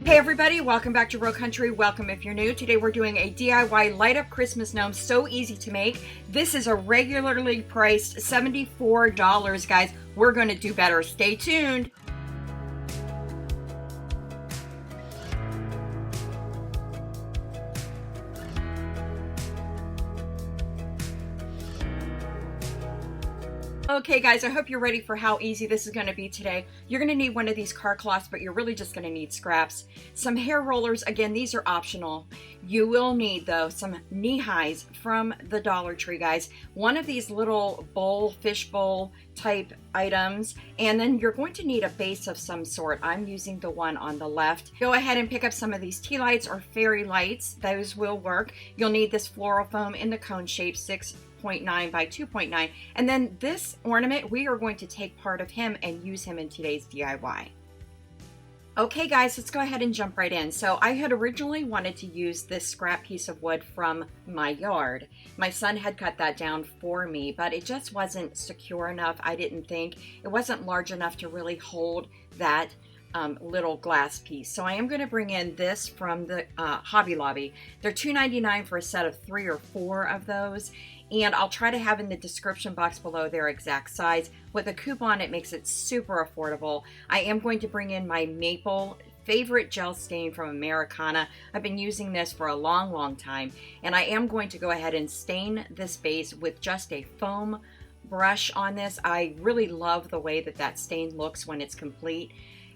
Hey everybody, welcome back to Row Country. Welcome if you're new. Today we're doing a DIY Light Up Christmas Gnome. So easy to make. This is a regularly priced $74, guys. We're going to do better. Stay tuned. Okay guys, I hope you're ready for how easy this is going to be today. You're going to need one of these car cloths, but you're really just going to need scraps. Some hair rollers, again, these are optional. You will need, though, some knee highs from the Dollar Tree, guys. One of these little bowl, fish bowl type items, and then you're going to need a base of some sort. I'm using the one on the left. Go ahead and pick up some of these tea lights or fairy lights. Those will work. You'll need this floral foam in the cone shape, 6.9 by 2.9, and then this ornament, we are going to take part of him and use him in today's DIY. Okay guys, let's go ahead and jump right in. So I had originally wanted to use this scrap piece of wood from my yard. My son had cut that down for me, but it just wasn't secure enough. I didn't think it wasn't large enough to really hold that little glass piece. So I am going to bring in this from the Hobby Lobby. They're $2.99 for a set of 3 or 4 of those. And I'll try to have in the description box below their exact size. With a coupon, it makes it super affordable. I am going to bring in my maple favorite gel stain from Americana. I've been using this for a long time. And I am going to go ahead and stain this base with just a foam brush on this. I really love the way that that stain looks when it's complete.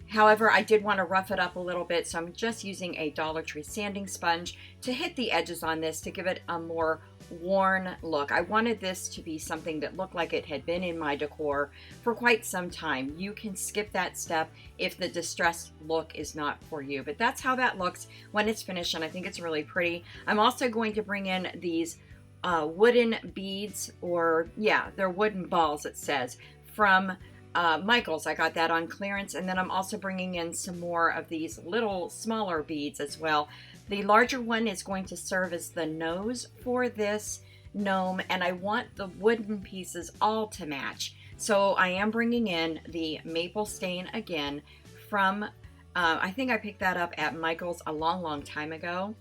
However, I did want to rough it up a little bit, so I'm just using a Dollar Tree sanding sponge to hit the edges on this to give it a more worn look. I wanted this to be something that looked like it had been in my decor for quite some time. You can skip that step if the distressed look is not for you, but that's how that looks when it's finished, and I think it's really pretty. I'm also going to bring in these wooden beads, or yeah, they're wooden balls, it says, from Michael's. I got that on clearance, and then I'm also bringing in some more of these little smaller beads as well. The larger one is going to serve as the nose for this gnome, and I want the wooden pieces all to match. So I am bringing in the maple stain again from, I think I picked that up at Michael's a long time ago,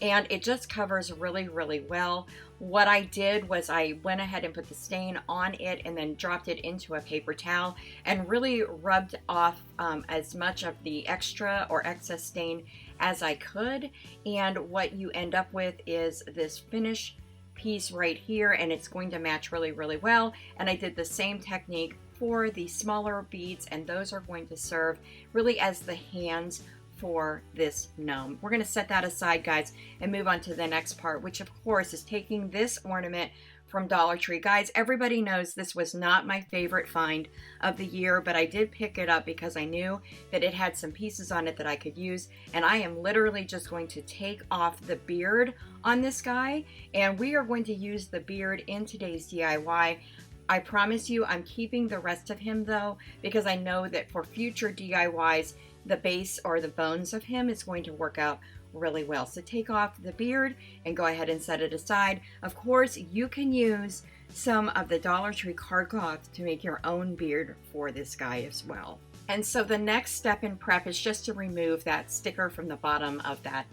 and it just covers really well. What I did was I went ahead and put the stain on it and then dropped it into a paper towel and really rubbed off as much of the extra or excess stain as I could. And what you end up with is this finish piece right here, and it's going to match really well. And I did the same technique for the smaller beads, and those are going to serve really as the hands for this gnome. We're going to set that aside, guys, and move on to the next part, which of course is taking this ornament from Dollar Tree. Guys, everybody knows this was not my favorite find of the year, but I did pick it up because I knew that it had some pieces on it that I could use, and I am literally just going to take off the beard on this guy, and we are going to use the beard in today's DIY. I promise you I'm keeping the rest of him though, because I know that for future DIYs, the base or the bones of him is going to work out really well. So take off the beard and go ahead and set it aside. Of course, you can use some of the Dollar Tree card cloth to make your own beard for this guy as well. And so the next step in prep is just to remove that sticker from the bottom of that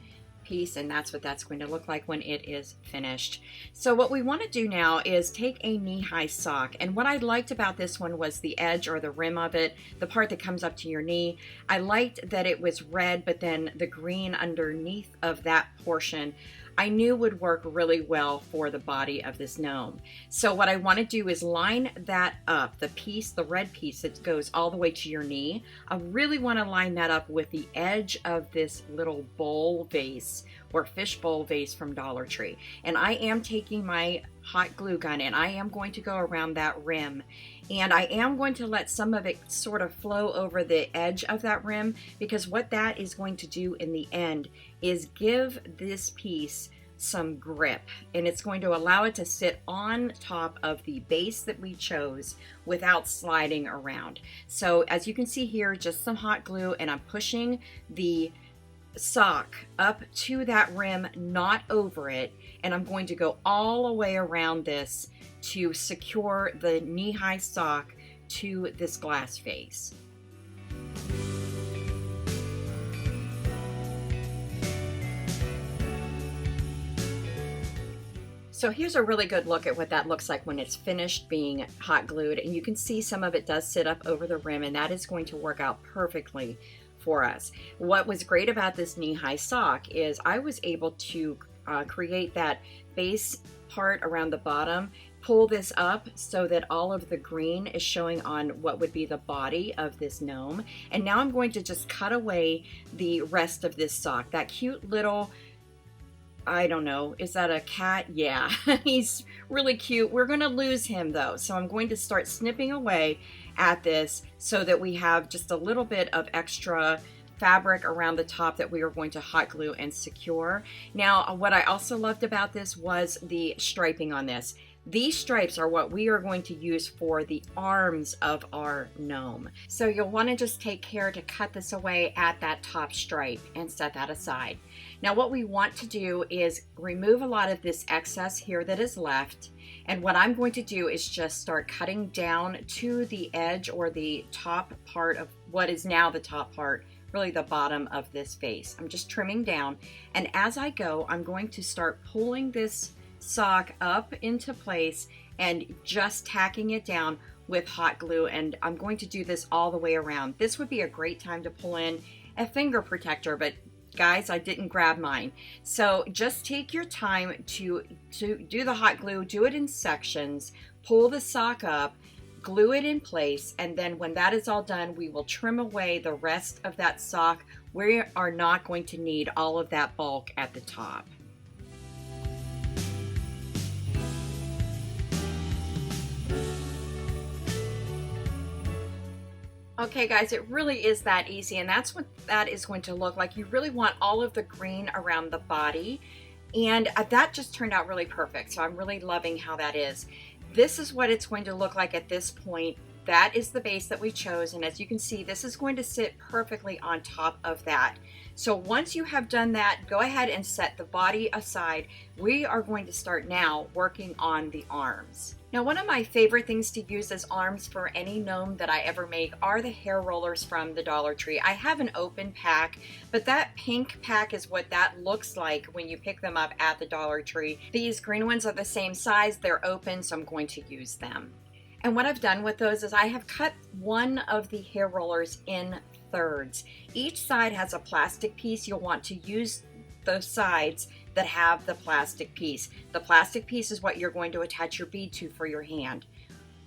piece, and that's what that's going to look like when it is finished. So what we want to do now is take a knee-high sock, and what I liked about this one was the edge or the rim of it, the part that comes up to your knee. I liked that it was red, but then the green underneath of that portion I knew would work really well for the body of this gnome. So what I want to do is line that up, the piece, the red piece that goes all the way to your knee. I really want to line that up with the edge of this little bowl vase or fish bowl vase from Dollar Tree. And I am taking my hot glue gun and I am going to go around that rim. And I am going to let some of it sort of flow over the edge of that rim, because what that is going to do in the end is give this piece some grip, and it's going to allow it to sit on top of the base that we chose without sliding around. So as you can see here, just some hot glue, and I'm pushing the sock up to that rim, not over it, and I'm going to go all the way around this to secure the knee-high sock to this glass vase. So here's a really good look at what that looks like when it's finished being hot glued, and you can see some of it does sit up over the rim, and that is going to work out perfectly for us. What was great about this knee-high sock is I was able to create that base part around the bottom, pull this up so that all of the green is showing on what would be the body of this gnome. And now I'm going to just cut away the rest of this sock. That cute little, I don't know, is that a cat? Yeah, he's really cute. We're gonna lose him though. So I'm going to start snipping away at this so that we have just a little bit of extra fabric around the top that we are going to hot glue and secure. Now, what I also loved about this was the striping on this. These stripes are what we are going to use for the arms of our gnome. So you'll want to just take care to cut this away at that top stripe and set that aside. Now what we want to do is remove a lot of this excess here that is left. And what I'm going to do is just start cutting down to the edge or the top part of what is now the top part, really the bottom of this face. I'm just trimming down. And as I go, I'm going to start pulling this sock up into place and just tacking it down with hot glue, and I'm going to do this all the way around. This would be a great time to pull in a finger protector, but guys, I didn't grab mine. So just take your time to do the hot glue, do it in sections, pull the sock up, glue it in place, and then when that is all done, we will trim away the rest of that sock. We are not going to need all of that bulk at the top. Okay guys, it really is that easy, and that's what that is going to look like. You really want all of the green around the body, and that just turned out really perfect. So I'm really loving how that is. This is what it's going to look like at this point. That is the base that we chose, and as you can see, this is going to sit perfectly on top of that. So once you have done that, go ahead and set the body aside. We are going to start now working on the arms. Now, one of my favorite things to use as arms for any gnome that I ever make are the hair rollers from the Dollar Tree. I have an open pack, but that pink pack is what that looks like when you pick them up at the Dollar Tree. These green ones are the same size, they're open, so I'm going to use them. And what I've done with those is I have cut one of the hair rollers in thirds. Each side has a plastic piece. You'll want to use those sides that have the plastic piece. The plastic piece is what you're going to attach your bead to for your hand.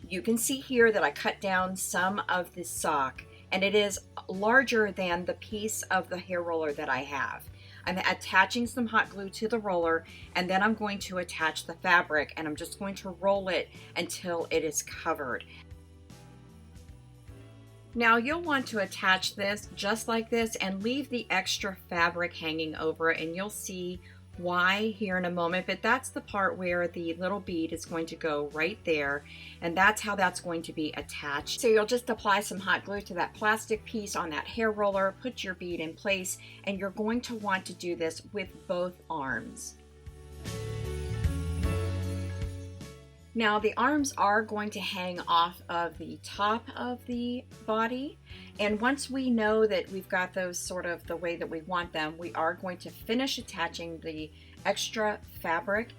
You can see here that I cut down some of this sock, and it is larger than the piece of the hair roller that I have. I'm attaching some hot glue to the roller, and then I'm going to attach the fabric, and I'm just going to roll it until it is covered. Now you'll want to attach this just like this and leave the extra fabric hanging over it, and you'll see why here in a moment, but that's the part where the little bead is going to go right there, and that's how that's going to be attached. So you'll just apply some hot glue to that plastic piece on that hair roller, put your bead in place, and you're going to want to do this with both arms. Now the arms are going to hang off of the top of the body, and once we know that we've got those sort of the way that we want them, we are going to finish attaching the extra fabric,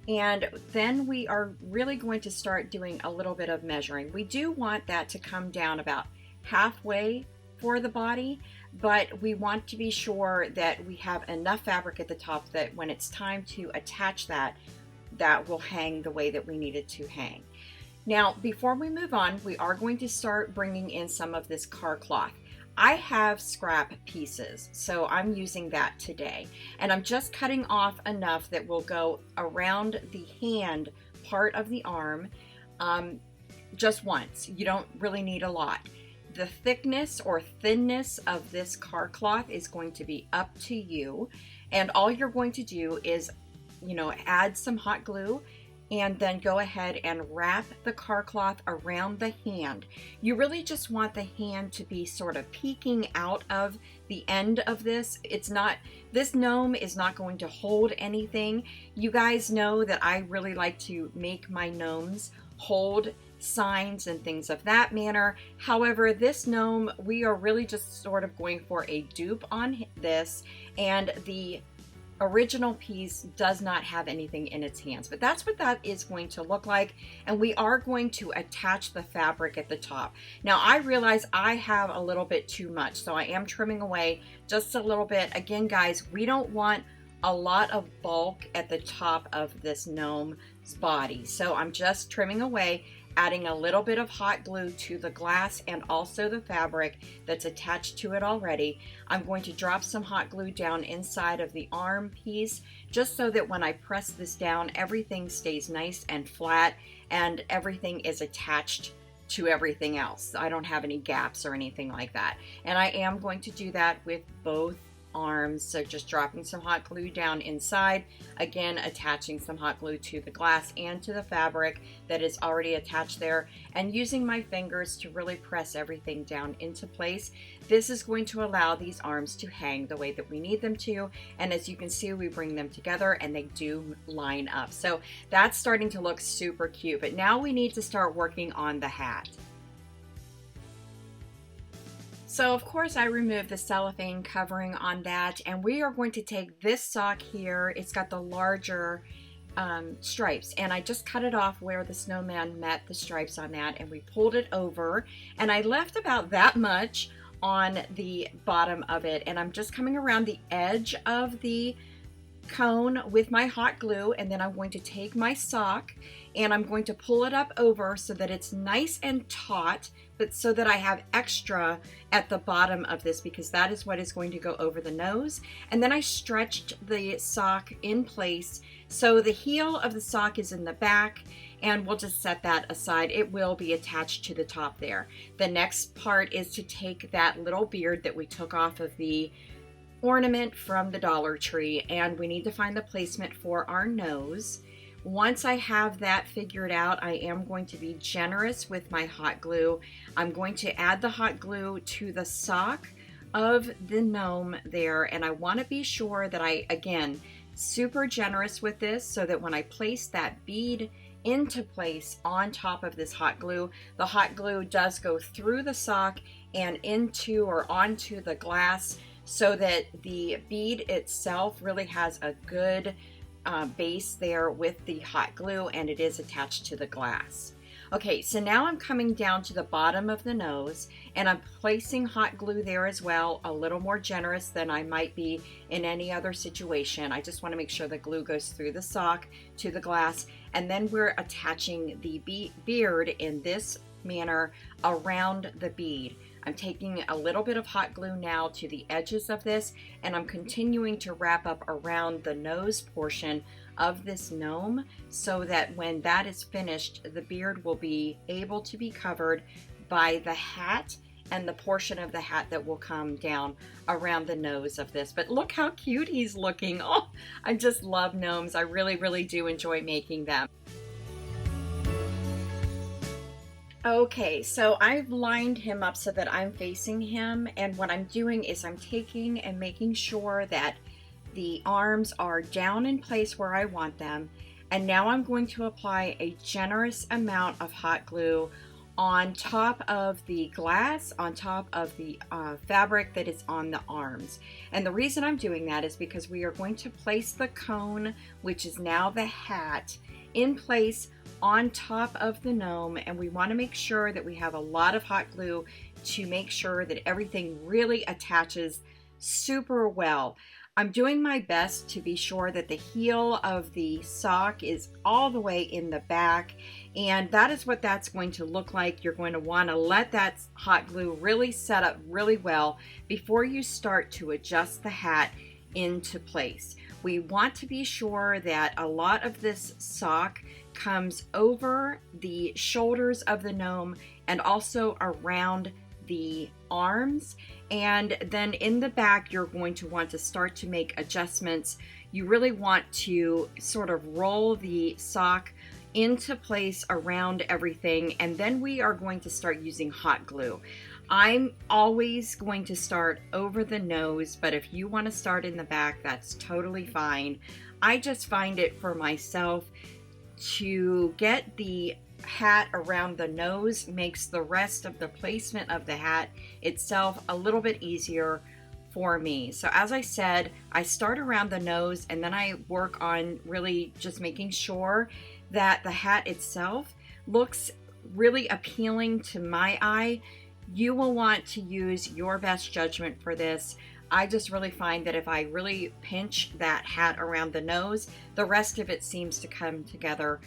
and then we are really going to start doing a little bit of measuring. We do want that to come down about halfway for the body, but we want to be sure that we have enough fabric at the top that when it's time to attach that, that will hang the way that we need it to hang. Now, before we move on, we are going to start bringing in some of this car cloth. I have scrap pieces, so I'm using that today. And I'm just cutting off enough that will go around the hand part of the arm just once. You don't really need a lot. The thickness or thinness of this car cloth is going to be up to you. And all you're going to do is add some hot glue and then go ahead and wrap the car cloth around the hand. You really just want the hand to be sort of peeking out of the end of this. This gnome is not going to hold anything. You guys know that I really like to make my gnomes hold signs and things of that manner. However, this gnome, we are really just sort of going for a dupe on this, and the original piece does not have anything in its hands, but that's what that is going to look like. And we are going to attach the fabric at the top. Now I realize I have a little bit too much, so I am trimming away just a little bit. Again, guys, we don't want a lot of bulk at the top of this gnome's body, so I'm just trimming away, adding a little bit of hot glue to the glass and also the fabric that's attached to it already. I'm going to drop some hot glue down inside of the arm piece, just so that when I press this down, everything stays nice and flat and everything is attached to everything else. I don't have any gaps or anything like that. And I am going to do that with both arms, so just dropping some hot glue down inside, again attaching some hot glue to the glass and to the fabric that is already attached there, and using my fingers to really press everything down into place. This is going to allow these arms to hang the way that we need them to, and as you can see, we bring them together and they do line up. So that's starting to look super cute, but now we need to start working on the hat. So of course I removed the cellophane covering on that, and we are going to take this sock here. It's got the larger stripes, and I just cut it off where the snowman met the stripes on that, and we pulled it over, and I left about that much on the bottom of it, and I'm just coming around the edge of the cone with my hot glue, and then I'm going to take my sock and I'm going to pull it up over so that it's nice and taut, but so that I have extra at the bottom of this, because that is what is going to go over the nose. And then I stretched the sock in place so the heel of the sock is in the back, and we'll just set that aside. It will be attached to the top there. The next part is to take that little beard that we took off of the ornament from the Dollar Tree, and we need to find the placement for our nose. Once I have that figured out, I am going to be generous with my hot glue. I'm going to add the hot glue to the sock of the gnome there, and I want to be sure that I, again, super generous with this so that when I place that bead into place on top of this hot glue, the hot glue does go through the sock and into or onto the glass, so that the bead itself really has a good base there with the hot glue, and it is attached to the glass. Okay, so now I'm coming down to the bottom of the nose, and I'm placing hot glue there as well, a little more generous than I might be in any other situation. I just want to make sure the glue goes through the sock to the glass, and then we're attaching the beard in this manner around the bead. I'm taking a little bit of hot glue now to the edges of this, and I'm continuing to wrap up around the nose portion of this gnome so that when that is finished, the beard will be able to be covered by the hat and the portion of the hat that will come down around the nose of this. But look how cute he's looking. Oh, I just love gnomes. I really, really do enjoy making them. Okay, so I've lined him up so that I'm facing him, and what I'm doing is I'm taking and making sure that the arms are down in place where I want them, and now I'm going to apply a generous amount of hot glue on top of the glass, on top of the fabric that is on the arms. And the reason I'm doing that is because we are going to place the cone, which is now the hat, in place on top of the gnome, and we want to make sure that we have a lot of hot glue to make sure that everything really attaches super well. I'm doing my best to be sure that the heel of the sock is all the way in the back, and that is what that's going to look like. You're going to want to let that hot glue really set up really well before you start to adjust the hat into place. We want to be sure that a lot of this sock comes over the shoulders of the gnome and also around the arms, and then in the back you're going to want to start to make adjustments. You really want to sort of roll the sock into place around everything, and then we are going to start using hot glue. I'm always going to start over the nose, but if you want to start in the back, that's totally fine. I just find it for myself to get the hat around the nose makes the rest of the placement of the hat itself a little bit easier for me. So as I said, I start around the nose and then I work on really just making sure that the hat itself looks really appealing to my eye. You will want to use your best judgment for this. I just really find that if I really pinch that hat around the nose, the rest of it seems to come together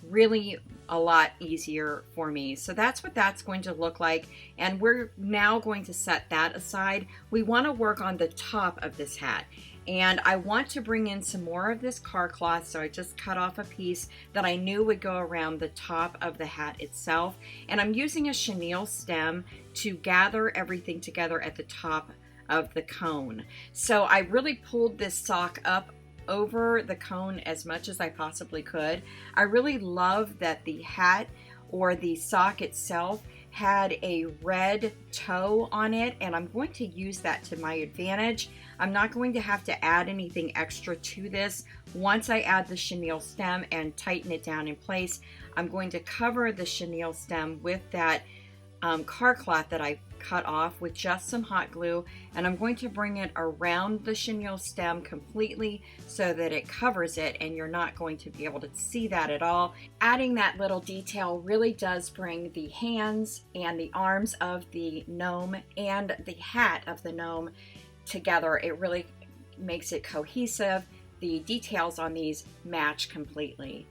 really a lot easier for me. So that's what that's going to look like. And we're now going to set that aside. We want to work on the top of this hat. And I want to bring in some more of this car cloth. So I just cut off a piece that I knew would go around the top of the hat itself. And I'm using a chenille stem to gather everything together at the top of the cone. So I really pulled this sock up over the cone as much as I possibly could. I really love that the hat or the sock itself had a red toe on it, and I'm going to use that to my advantage. I'm not going to have to add anything extra to this. Once I add the chenille stem and tighten it down in place, I'm going to cover the chenille stem with that car cloth that I cut off with just some hot glue, and I'm going to bring it around the chenille stem completely so that it covers it and you're not going to be able to see that at all. Adding that little detail really does bring the hands and the arms of the gnome and the hat of the gnome together. It really makes it cohesive. The details on these match completely.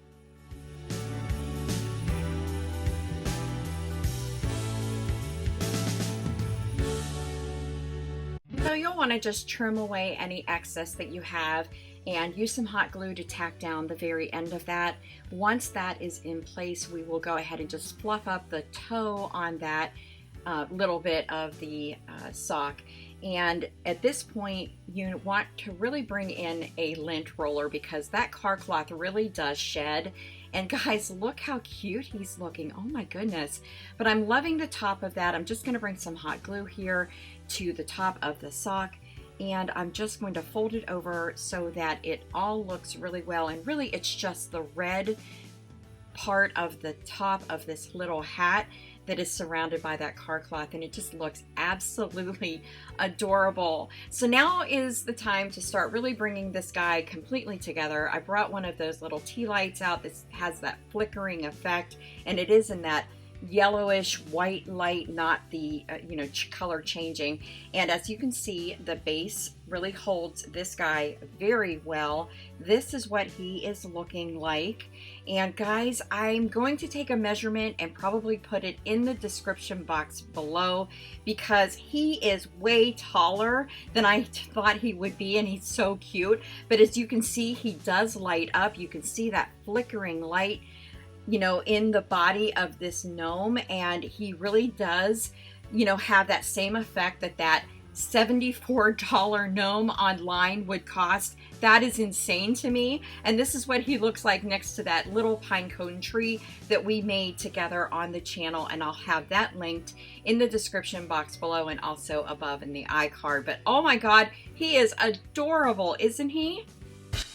So you'll want to just trim away any excess that you have and use some hot glue to tack down the very end of that. Once that is in place, we will go ahead and just fluff up the toe on that little bit of the sock. And at this point, you want to really bring in a lint roller because that car cloth really does shed. And guys, look how cute he's looking. Oh my goodness. But I'm loving the top of that. I'm just going to bring some hot glue here to the top of the sock, and I'm just going to fold it over so that it all looks really well. And really it's just the red part of the top of this little hat that is surrounded by that car cloth, and it just looks absolutely adorable. So now is the time to start really bringing this guy completely together. I brought one of those little tea lights out that has that flickering effect, and it is in that yellowish white light, not the color changing. And as you can see, the base really holds this guy very well. This is what he is looking like. And guys, I'm going to take a measurement and probably put it in the description box below because he is way taller than I thought he would be, and he's so cute. But as you can see, he does light up. You can see that flickering light in the body of this gnome, and he really does have that same effect that $74 gnome online would cost. That is insane to me. And this is what he looks like next to that little pine cone tree that we made together on the channel, and I'll have that linked in the description box below and also above in the iCard. But oh my god, he is adorable, isn't he?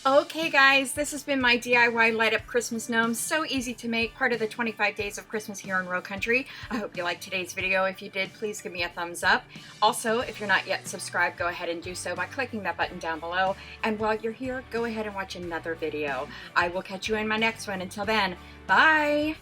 Okay guys, this has been my DIY Light Up Christmas Gnome. So easy to make, part of the 25 days of Christmas here in Row Country. I hope you liked today's video. If you did, please give me a thumbs up. Also, if you're not yet subscribed, go ahead and do so by clicking that button down below. And while you're here, go ahead and watch another video. I will catch you in my next one. Until then, bye!